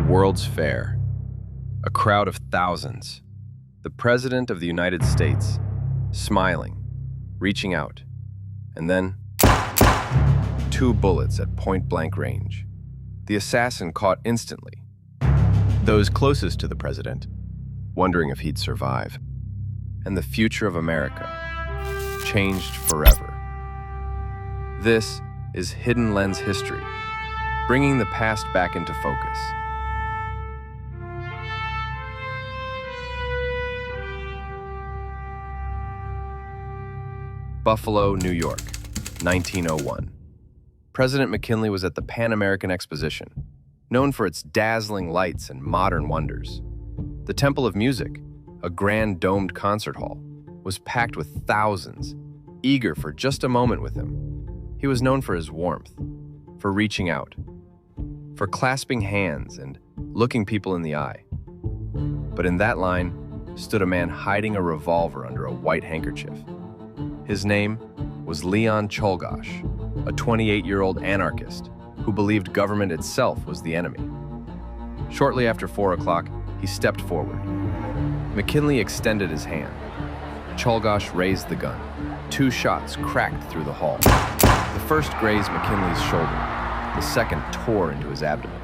World's Fair. A crowd of thousands. The President of the United States, smiling, reaching out. And then, 2 bullets at point-blank range. The assassin caught instantly. Those closest to the president, wondering if he'd survive. And the future of America changed forever. This is Hidden Lens History, bringing the past back into focus. Buffalo, New York, 1901. President McKinley was at the Pan-American Exposition, known for its dazzling lights and modern wonders. The Temple of Music, a grand domed concert hall, was packed with thousands, eager for just a moment with him. He was known for his warmth, for reaching out, for clasping hands and looking people in the eye. But in that line stood a man hiding a revolver under a white handkerchief. His name was Leon Czolgosz, a 28-year-old anarchist who believed government itself was the enemy. Shortly after 4 o'clock, he stepped forward. McKinley extended his hand. Czolgosz raised the gun. 2 shots cracked through the hall. The first grazed McKinley's shoulder. The second tore into his abdomen.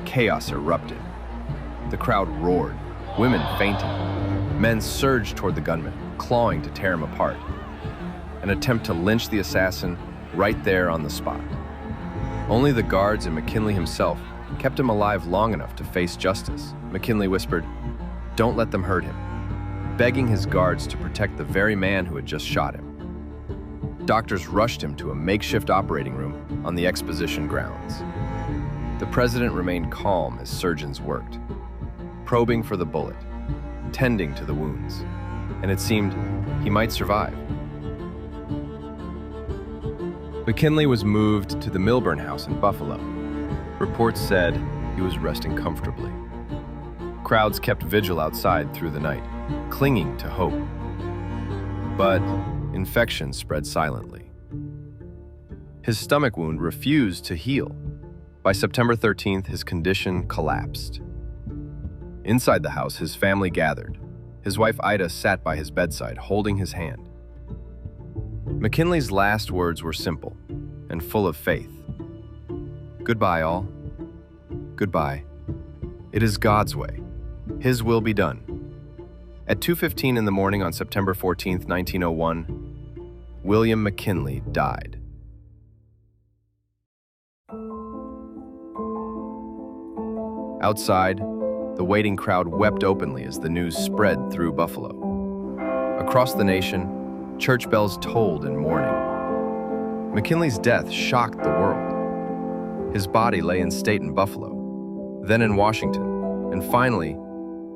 Chaos erupted. The crowd roared. Women fainted. Men surged toward the gunman, clawing to tear him apart. An attempt to lynch the assassin right there on the spot. Only the guards and McKinley himself kept him alive long enough to face justice. McKinley whispered, "Don't let them hurt him," begging his guards to protect the very man who had just shot him. Doctors rushed him to a makeshift operating room on the exposition grounds. The president remained calm as surgeons worked, probing for the bullet, tending to the wounds, and it seemed he might survive. McKinley was moved to the Milburn House in Buffalo. Reports said he was resting comfortably. Crowds kept vigil outside through the night, clinging to hope. But infection spread silently. His stomach wound refused to heal. By September 13th, his condition collapsed. Inside the house, his family gathered. His wife Ida sat by his bedside, holding his hand. McKinley's last words were simple and full of faith. "Goodbye, all. Goodbye. It is God's way. His will be done." At 2:15 in the morning on September 14th, 1901, William McKinley died. Outside, the waiting crowd wept openly as the news spread through Buffalo. Across the nation, church bells tolled in mourning. McKinley's death shocked the world. His body lay in state in Buffalo, then in Washington, and finally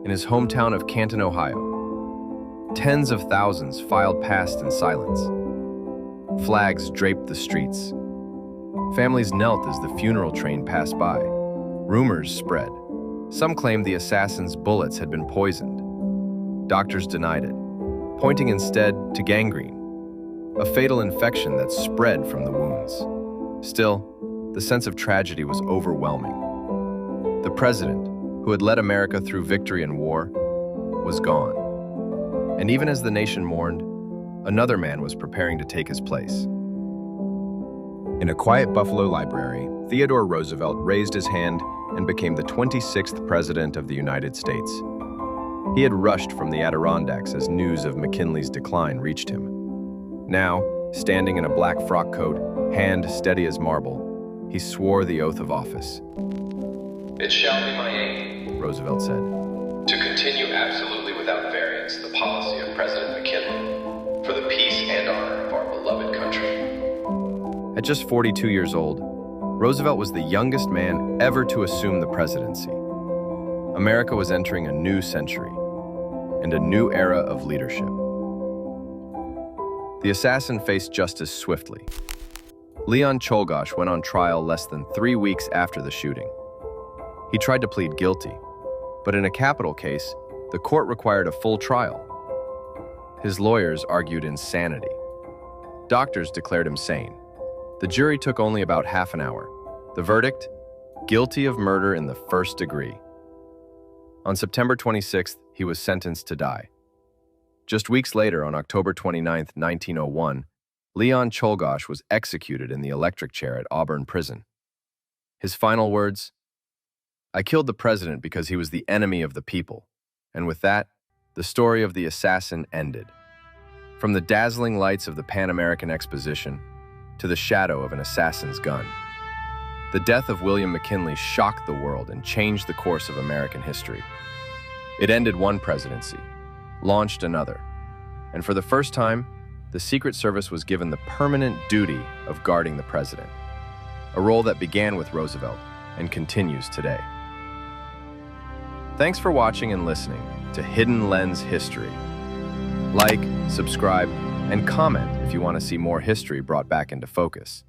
in his hometown of Canton, Ohio. Tens of thousands filed past in silence. Flags draped the streets. Families knelt as the funeral train passed by. Rumors spread. Some claimed the assassin's bullets had been poisoned. Doctors denied it, pointing instead to gangrene, a fatal infection that spread from the wounds. Still, the sense of tragedy was overwhelming. The president, who had led America through victory and war, was gone. And even as the nation mourned, another man was preparing to take his place. In a quiet Buffalo library, Theodore Roosevelt raised his hand and became the 26th President of the United States. He had rushed from the Adirondacks as news of McKinley's decline reached him. Now, standing in a black frock coat, hand steady as marble, he swore the oath of office. "It shall be my aim," Roosevelt said, "to continue absolutely without variance the policy of President McKinley for the peace and honor of our beloved country." At just 42 years old, Roosevelt was the youngest man ever to assume the presidency. America was entering a new century and a new era of leadership. The assassin faced justice swiftly. Leon Czolgosz went on trial less than 3 weeks after the shooting. He tried to plead guilty, but in a capital case, the court required a full trial. His lawyers argued insanity. Doctors declared him sane. The jury took only about half an hour. The verdict? guilty of murder in the first degree. On September 26th, he was sentenced to die. Just weeks later, on October 29, 1901, Leon Czolgosz was executed in the electric chair at Auburn Prison. His final words, "I killed the president because he was the enemy of the people." And with that, the story of the assassin ended. From the dazzling lights of the Pan-American Exposition to the shadow of an assassin's gun. The death of William McKinley shocked the world and changed the course of American history. It ended one presidency, launched another, and for the first time, the Secret Service was given the permanent duty of guarding the president, a role that began with Roosevelt and continues today. Thanks for watching and listening to Hidden Lens History. Like, subscribe, and comment if you want to see more history brought back into focus.